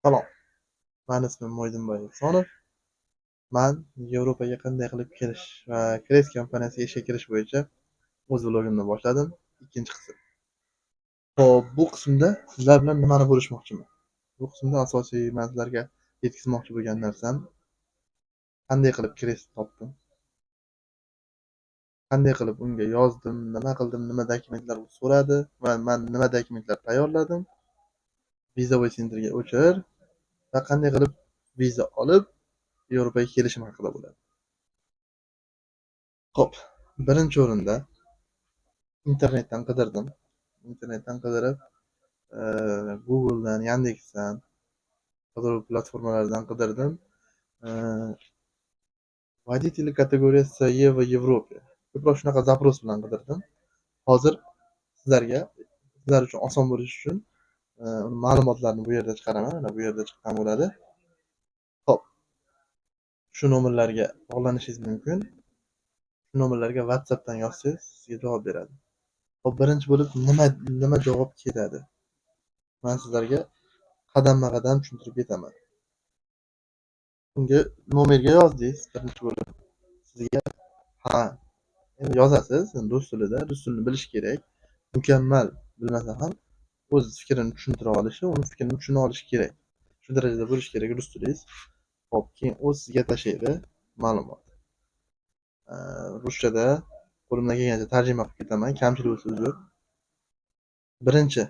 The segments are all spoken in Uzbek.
Salom, mani ismim Mo'ydinboy Ehsonov. Man Yevropaga qanday qilib kirish va Kres kompaniyasiga ishga kirish bo'yicha o'z vlogimni boshladim. Ikkinchi qism. Hop, bu qismda sizlar bilan nimani bo'lishmoqchiman? Bu qismda asosiy men sizlarga yetkazmoqchi bo'lgan narsam qanday qilib Kres topdim, qanday qilib unga yozdim, nima qildim, nima dokumentlar u so'radi va men nima dokumentlar tayyorladim, viza sentrga o'chir va qanday qilib viza olib Yevropaga kelishim haqida bo'ladi. Xo'p, birinchi o'rinda internetdan qidirdim. Internetdan qidirib, Google'dan, Yandex'dan, qidiruv platformalaridan qidirdim. Водители kategoriyasi C va Yevropa. Ko'proq shunaqa zaпрос bilan qidirdim. Hozir sizlar uchun oson bo'lishi uchun ma'lumotlarni bu yerda chiqaraman. Mana bu yerda chiqqan bo'ladi. Xo'p, shu nomerlarga bog'lanishingiz mumkin. Shu nomerlarga WhatsAppdan yozsangiz, sizga javob beradi. Xo'p, birinchi bo'lib nima javob keladi? Men sizlarga qadamma-qadam tushuntirib ketaman. Unga nomerga yozdingiz, birinchi bo'lib sizga endi yozasiz, rus tilida, rus tilini bilish kerak. Mukammal bilmasa ham o'z fikrini tushuntira olishi, uni fikrini tushuna olishi kerak. Shu darajada bo'lishi kerak rus tilingiz. Xo'p, keyin o'z sizga tashlaydi ma'lumot. Ruschada qo'limdan kelgancha tarjima qilib ketaman, kamchilik bo'lsa uzr. Birinchi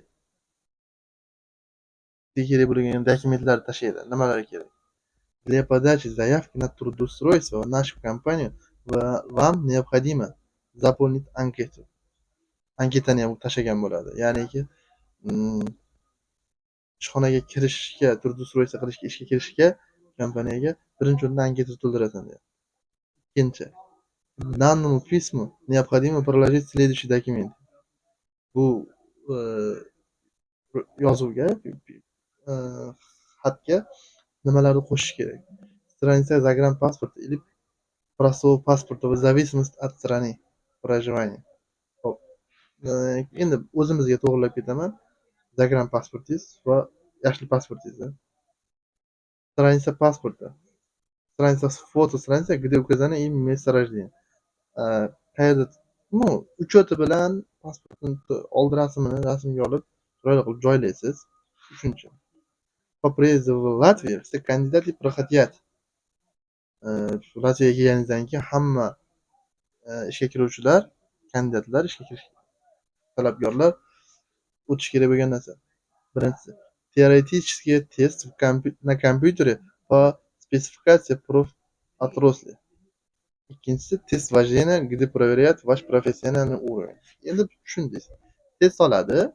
sizga kerak bo'lgan dokumentlarni tashlaydi. Nimalar kerak? Для подачи заявки на трудоустройство в нашу компанию вам необходимо заполнить анкету. Anketani ham tashlagan bo'ladi. Ya'niki, ishxonaga kirishga, трудоустройство qilishga, ishga kirishga kompaniyaga birinchi o'rinda anketa to'ldirasan deyapti. Ikkinchi, данному письму необходимо приложить следующий документ. Bu yozuvga, xatga nimalarni qo'shish kerak? Страница загранпаспорта или простого паспорта в зависимости от страны проживания. Xo'p, endi o'zimizga to'g'rilab ketaman. Загранпаспортingiz va yoshlik pasportingizni. Страница паспорта. Страница фото страница, где указано имя, место рождения. Qayerda, uchoti bilan pasportni old rasmini rasmga olib, chiroyli qilib joylaysiz. Uchinchi. По приезду в Латвию все кандидаты проходят. Latviyaga kelganingizdan keyin hamma ishga kiruvchilar, kandidatlar, ishga kirish talabgorlar o'tish kerak bo'lgan narsa. Birinchisi, теоретический тест на компьютере по спецификации профотрасли. Ikkinchisi, test вождения, где проверяют ваш профессиональный уровень. Endi tushundingiz. Test oladi.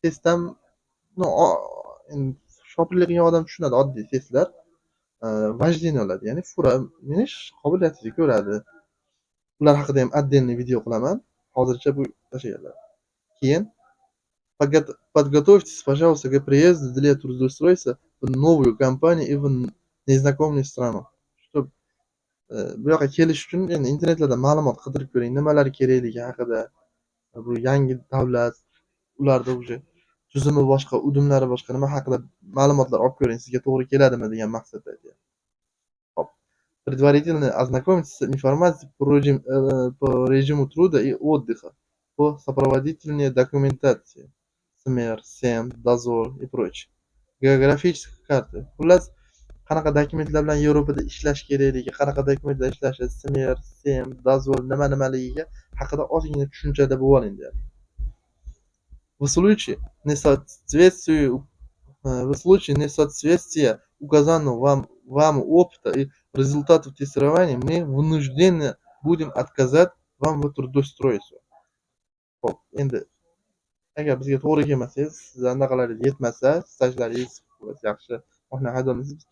Testdan shopirlik qilgan odam tushunadi, oddiy testlar. Вождение oladi, ya'ni fura minish qobiliyatingizni ko'radi. Ular haqida ham отдельный video qilaman. Hozircha bu tashlaganlar. Keyin подготовьтесь, пожалуйста, к приезду для трудоустройства в новую компанию и в незнакомую страну. Чтобы bu yoqqa kelish uchun endi internetlarda ma'lumot qidirib ko'ring, nimalar kerakligi haqida. Bu yangi davlat, ularda уже tuzumi boshqa, udumlari boshqa, nima haqida ma'lumotlar olib ko'ring, sizga to'g'ri keladimi degan maqsadda aytyapti. Hop. Предварительно ознакомиться с информацией по режиму труда и отдыха, по сопроводительной документации, СМР, СЕМ, дозор и прочее. Geografическая karta. Xullas, qanaqa dokumentlar bilan Yevropada ishlash kerakligi, qanaqa dokumentlar ishlashi, SMR, SEM, dozor nima-nimaligiga haqida ozgina tushunchada bo'lib oling deyapti. В случае несоответствия указанного вам опыта и результатов тестирования мы вынуждены будем отказать вам в трудоустройстве. Xo'p, endi agar bizga to'g'ri kelmasangiz, sizlar anaqalaringiz yetmasa, stajlaringiz yaxshi, mashina haydolmaysiz,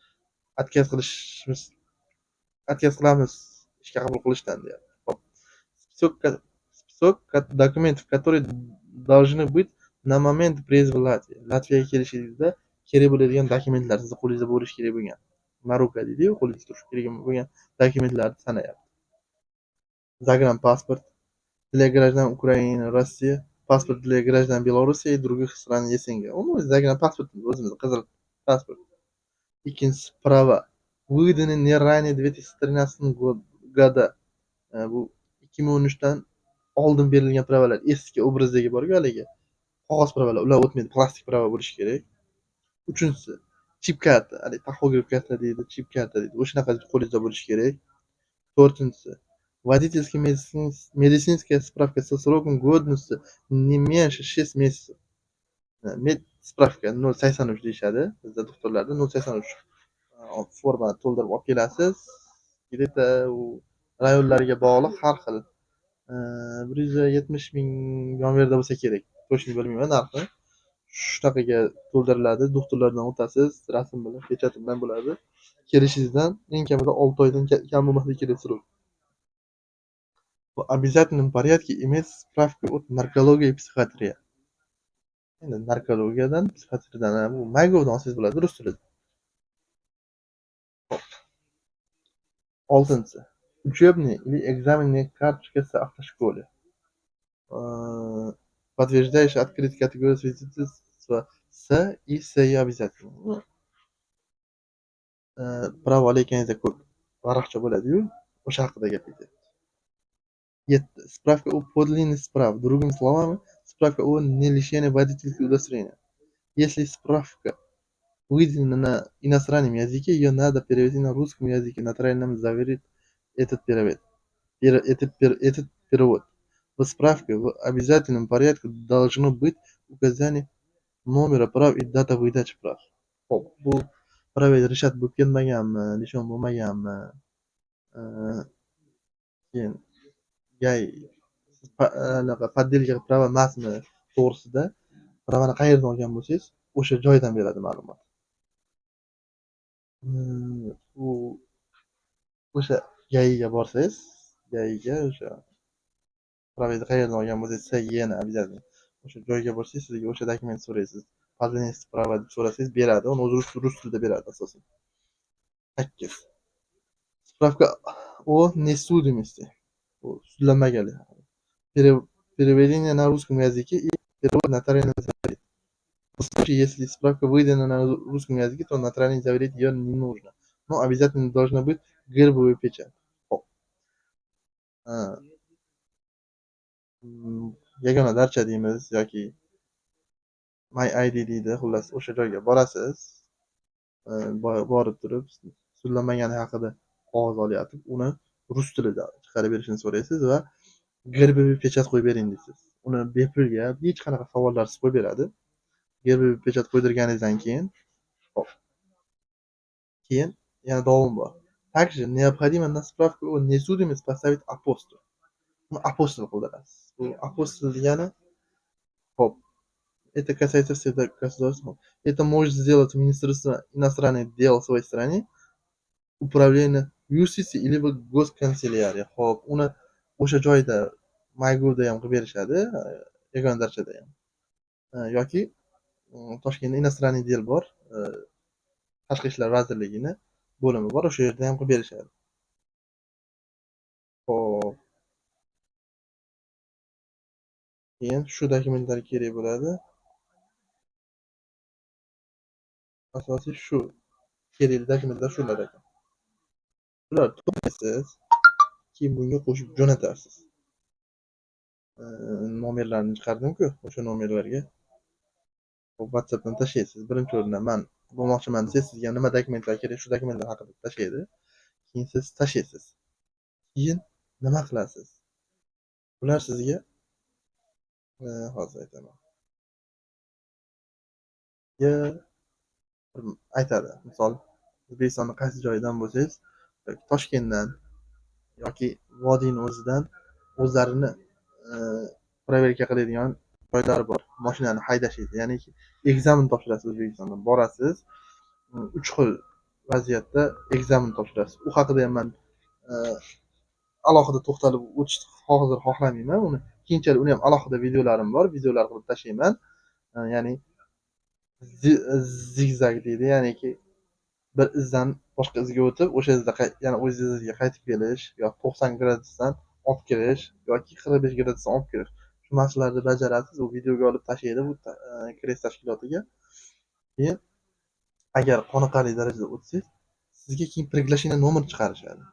отказ qilamiz ishga qabul qilishdan deyapti. Xo'p. Список документов, которые должны быть на момент приезда в Латвию. Latviyaga kelishingizda kerak bo'ladigan dokumentlar sizni qo'lingizda bo'lishi kerak bo'lgan. Naruka deydi-ku, qo'lingizda turishi kerak bo'lgan dokumentlarni sanayapti. Загранпаспорт для граждан Украины, России, паспорт для граждан Беларуси и других стран СНГ. Загранпаспорт o'zimiz qizil pasport. Ikkinchisi prava. Выданы не ранее 2013 года. Bu 2013dan oldin berilgan pravalar, eski obrazdagi bor-ku haligi qog'oz pravalar, ular o'tmaydi, plastik prava bo'lishi kerak. Uchinchisi chip karta, haligi taxograf karta deydi, chip karta deydi. O'shanaqa qo'lingizda bo'lishi kerak. To'rtinchisi водительский медицинская справка со сроком годности не меньше 6 месяцев. Med spravka 083 deyishadi. Bizda doktorlarda 083 formani to'ldirib olib kelasiz. Где-то u rayonlarga bog'liq har xil 170 ming yon-verida bo'lsa kerak. Точно bilmayman narxini. Shunaqaga to'ldiriladi, doktorlardan o'tasiz, rasm bilan, pechat bilan bo'ladi. Kelishingizdan eng kamida 6 oydan kam bo'lmasligi kerak srok. В обязательном порядке иметь справку от наркологии и психиатрии. Endi narkologiyadan, psixiatriyadan bu Maygovdan olsangiz bo'ladi rus tilida. Oltinchisi учебный или экзаменный карточка автошколы. Подтверждающий открытие категории свидетельства С и С обязательно. Pravo olganingizda ko'p varaqcha bo'ladi-yu, o'sha haqida gap ketyapti. 7. Справка о подлинности справ. Другими словами, справка о не лишении водительского удостоверения. Если справка выделена на иностранном языке, ее надо перевести на русском языке, нотариально заверить этот перевод. В справке в обязательном порядке должно быть указание номера прав и дата выдачи прав. Xo'p, bu prava rishat bo'lib ketmaganmi, nishon bo'lmaganmi? Keyin anaqa подделка prava emasmi to'g'risida pravani qayerdan olgan bo'lsangiz, o'sha joydan beradi ma'lumot. U o'sha GAIga borsangiz, GAIga o'sha pravangizni qayerdan olgan bo'lsangiz, yana обязательно o'sha joyga borsangiz, sizga o'sha dokument so'raysiz. Подлинность prava deb so'rasangiz beradi, uni o'zi rus tilida beradi asosan. 8. Справка о несудимости. Sudlanmaganlik. Переведение на русском языке и перевод нотариально заверить. В случае, если справка выдана на русском языке, то нотариально заверить ее не нужно. Но обязательно должна быть гербовая печать. Yagona darcha deymiz yoki My ID deydi. Xullas, o'sha joyga borasiz. Borib turib, sudlanmagani haqida qog'oz olyapti. Uni rus tilida chiqarib berishini so'raysiz va gerbiy pechat qo'yib bering deysiz. Uni bepulga hech qanaqa savollarsiz qo'yib beradi. Gerbiy pechat qo'ydirganingizdan keyin, yana davom bor. Также необходимо на справку о несудимости поставить апостроф. Uni apostol qildirasiz. Bu apostol degani, xo'p, это касается всех государств. Это может сделать Министерство иностранных дел в своей стране, управление юстиции или госканцелярия. Xo'p, uni o'sha joyda Maygovda ham qilib berishadi, yagona darchada ham. Yoki Toshkentda иностранный дел bor, Tashqi ishlar vazirligini bo'limi bor, o'sha yerda ham qilib berishadi. Xo'p. Keyin shu dokumentlar kerak bo'ladi. Asosiy shu kerakli dokumentlar shular ekan. Ular to'playsiz, keyin bunga qo'shib jo'natarsiz. Nomerlarni chiqardim-ku, o'sha nomerlarga WhatsAppdan tashlaysiz. Birinchi o'rindan men bo'lmoqchiman desangiz, sizga nima dokumentlar kerak, shu dokumentlar haqida tashlaydi. Keyin siz tashlaysiz. Keyin nima qilasiz? Ular sizga hozir aytaman. Aytadi. Misol, O'zbekistonning qaysi joyidan bo'lsangiz, Toshkentdan yoki vodiyning o'zidan o'zlarini proverka qiladigan joylari bor. Mashinani haydashingiz, ya'ni ekzamen topshirasiz O'zbekistondan. Borasiz, 3 xil vaziyatda ekzamen topshirasiz. U haqida ham men alohida to'xtalib o'tishni hozir xohlamayman. Keyinchalik uni ham alohida videolarim bor, videolar qilib tashlayman. Ya'ni zigzag deydi, ya'niki bir izdan boshqa izga o'tib, o'sha izda yana o'z iziga qaytib kelish, yoki 90 gradusdan olib kirish, yoki 45 gradusdan olib kirish. Shu mashqlarni bajarasiz, u videoga olib tashlaydi bu krest tashkilotiga. Keyin Agar qoniqarli darajada o'tsangiz, sizga keyin приглашение nomer chiqarishadi.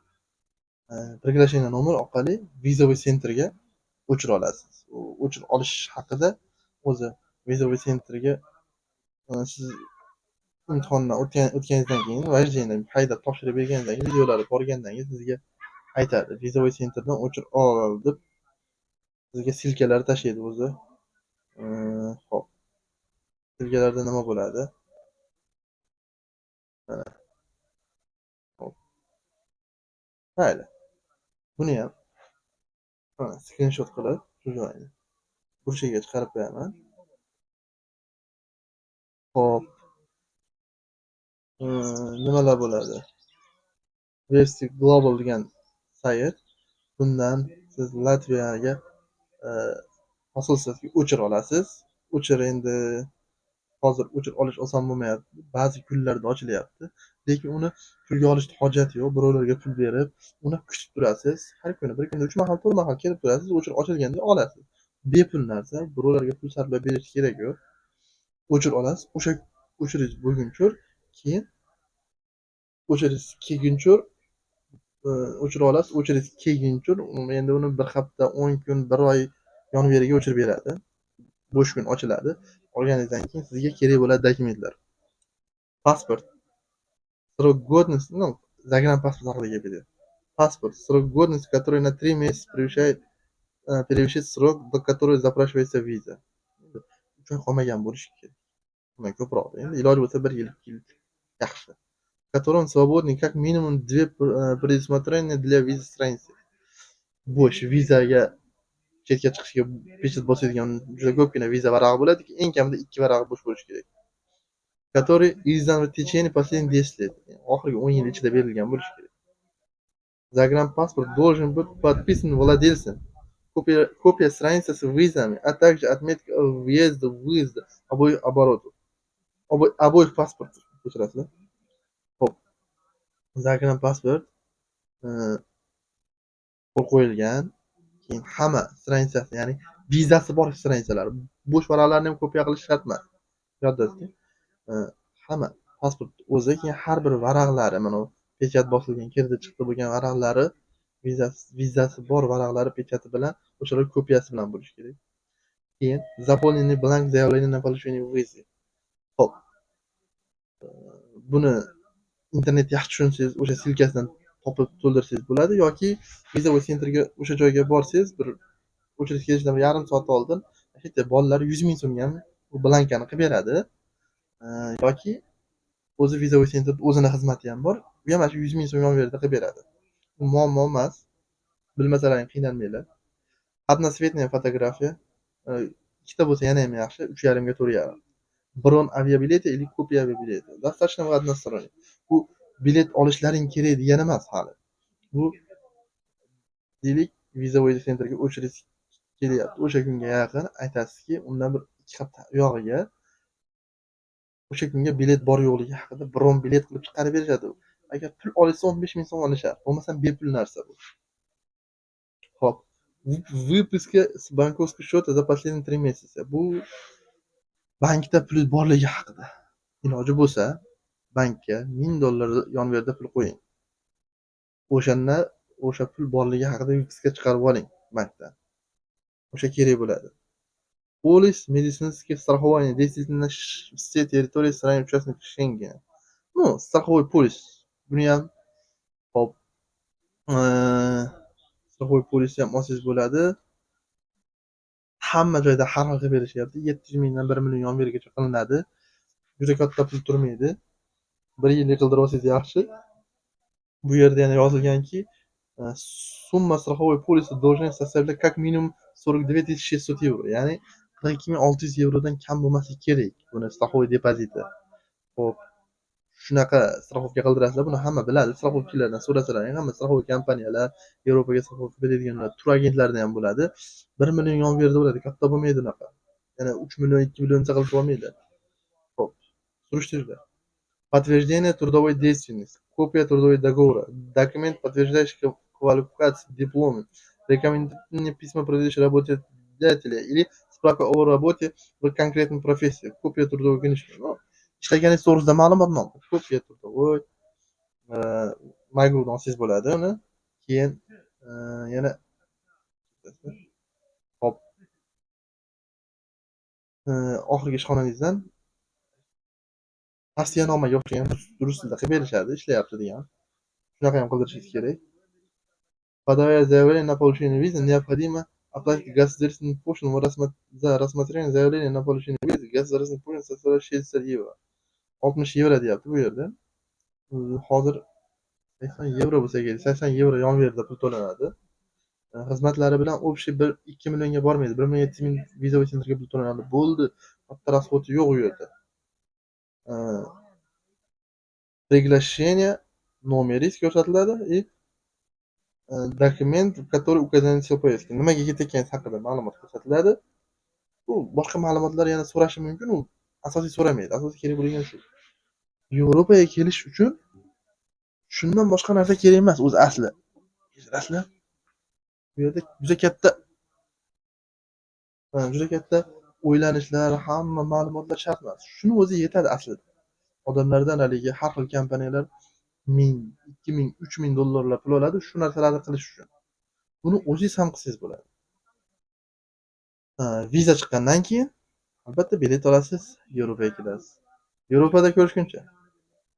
Приглашение nomer orqali vizaviy sentrga o'chira olasiz. O'chirib olish haqida o'zi vizaviy sentrga siz imtihondan o'tganingizdan keyin, vajjangni haydab topshirib berganingizdan keyin, videolarni ko'rgandan keyin sizga aytadi. Vizaviy sentrdan o'chirib ol deb sizga silkalar tashlaydi o'zi. Hop. Silkalarda nima bo'ladi? Mana, hop. Mayli. Buni ham skrinshot qilib shu joyni burchaga chiqarib qo'yaman. Hop. Nimalar bo'ladi? Versi Global degan sayt. Bundan siz Latviyaga asosan o'chira olasiz. O'chir endi hozir o'chirib olish oson bo'lmayapti. Ba'zi kunlarda ochilyapti. Lekin uni pulga olishni hojati yo'q. Birovlarga pul berib, uni kutib turasiz. Har kuni, bir kunda 3 mahal, 4 mahal kelib turasiz, o'chirib ochilganda olasiz. Bepul narsa, birovlarga pul sarflab berish kerak yo'q. O'chirib olasiz. O'sha o'chiringiz bo'lguncha, keyin o'chiringiz kelguncha o'chirib olasiz. O'chiringiz kelguncha, endi uni bir hafta, 10 kun, 1 oy yonveriga o'chirib beradi. Bo'sh kun ochiladi. Olganingizdan keyin sizga kerak bo'ladi dokumentlar. Pasport. Срок годности, ну, загранпаспорт haqida gapirdi. Паспорт. Срок годности, который на 3 месяца превышает срок, до которого запрашивается виза. 3 oy qolmagan bo'lishi kerak. Undan ko'proq. Endi iloji bo'lsa 1 yil, 2 yil yaxshi. Котором свободный как минимум 2 предусмотрения для визы страницы. Bo'sh vizaga chetga chiqishga pechat bosadigan juda ko'pgina viza varag'i bo'ladi. Eng kamida 2 varag'i bo'sh bo'lishi kerak. Который издан в течение последних 10 лет. Oxirgi 10 yil ichida berilgan bo'lishi kerak. Загранпаспорт должен быть подписан владельцем. Копия страницы с визами, а также отметка въезда, выезда, обоих оборотов. Обоих паспортов. Ko'chirasizlar. Xo'p. Загранпаsport qo'l qo'yilgan, keyin hamma stranitsasi, ya'ni vizasi bor stranitsalar, bo'sh varaqlarni ham kopiya qilish shart emas. Yodda tuting. Hamma pasport o'zi, keyin har bir varaqlari, mana pechat bosilgan, kirdi chiqdi bo'lgan varaqlari, vizasi bor varaqlari pechati bilan, o'shalar kopiyasi bilan bo'lishi kerak. Keyin заполненный бланк заявления на получение визы. Xo'p. Buni internet yaxshi tushunsangiz, o'sha silkasidan topib to'ldirsangiz bo'ladi, yoki vizaviy sentrga o'sha joyga borsangiz, bir o'chirish kelishidan yarim soat oldin bitta bolalar 100 ming so'mga ham bu blankani qilib beradi. Yoki o'zi vizaviy sentr o'zini xizmati ham bor. Bu ham shu 100 ming so'm yonverida qilib beradi. Bu muammo emas. Bilmasalaring qiynalmanglar. Одноцветная fotografiya ikkita bo'lsa yana ham yaxshi, 3,5 ga 4,5. Bron aviabileti или копия aviabileti. Достаточно в односторонний. Bu bilet olishlaring kerak degani emas hali. Bu deylik vizaviy sentrga o'chirish kelyapti. O'sha kunga yaqin aytasizki, undan bir 2 hafta uyog'iga o'sha kunga bilet bor yo'qligi haqida bron bilet qilib chiqarib berishadi. Agar pul olsa 15 ming so'm olishadi. Bo'lmasam bepul narsa bu. Xo'p. Выписка с банковского счета за последние 3 месяца. Bu bankda pul borligi haqida. Iloji bo'lsa, bankka $1000 yonverda pul qo'ying. O'shanda o'sha pul borligi haqida выписка chiqarib oling bankdan. O'sha kerak bo'ladi. Полис медицинских страхований действительно все территории страны участников Шенгена. Ну, страховой полис. Buni ham hop страховой polis ham olsangiz bo'ladi. Hamma joyda har xil qilib berishyapti. 700 mingdan 1 million yonvergacha qilinadi. Juda katta pul turmaydi. 1 yillik qildirib olsangiz yaxshi. Bu yerda yana yozilganki, summa страховой полиса должен составлять как минимум 42 600 евро. Ya'ni 42 yevrodan kam bo'lmasligi kerak. Buni страховой depoziti. Xo'p. Shunaqa страховка qildirasizlar. Buni hamma biladi. Страховкиlardan so'rasalaring, hamma страховой kompaniyalar, Yevropaga страховка beradiganlar, tur agentlarida ham bo'ladi. 1 million yonverda bo'ladi. Katta bo'lmaydi unaqa. Yana 3 million, 2 million qilib bo'lmaydi. Xo'p. Surishtiringlar. Подтверждение трудовой деятельности, копия трудового договора, документ, подтверждающий квалификацию, дипломы, рекомендательные письма предыдущего работодателя или справка о работе в конкретной профессии, копия трудовой книжки. Ну, ishlaganingiz to'g'risida ma'lumotni oldi. Ko'p turdi. Voy, Maygurdan olsangiz bo'ladi uni. Keyin yana hop, oxirgi ishxonangizdan tavsiyanomaga o'xshagan rus tilida qilib berishadi, ishlayapti degan. Shunaqa ham qildirishingiz kerak. Подавая заявление на получение визы, необходимо оплатить государственную пошлину за рассмотрение заявления на получение визы. Государственная пошлина составляет 60 евро. 60 евro deyapti bu yerda. Hozir 80 yevro bo'lsa kerak, 80 yevro yon yerda pul to'lanadi. Xizmatlari bilan общий 2 millionga bormaydi. 1,7 million vizaviy sentrga pul to'lanadi. Bo'ldi. Katta расходi yo'q u yerda. Приглашение nomeringiz ko'rsatiladi и dokument, в который указаны все поездки. Nimaga ketayotganingiz haqida ma'lumot ko'rsatiladi. Bu boshqa ma'lumotlar yana so'rashi mumkin, u asosiy so'ramaydi. Asosiy kerak bo'lgan shu. Yevropaga kelish uchun shundan boshqa narsa kerak emas o'zi asli. Asli bu yerda juda katta o'ylanishlar, hamma ma'lumotlar shart emas. Shuni o'zi yetadi aslida. Odamlardan haligi har xil kompaniyalar 1000, 2000, 3000 dollarlar pul oladi shu narsalarni qilish uchun. Buni o'zingiz ham qilsangiz bo'ladi. Viza chiqqandan keyin albatta bilet olasiz, Yevropaga kelasiz. Yevropada ko'rishguncha.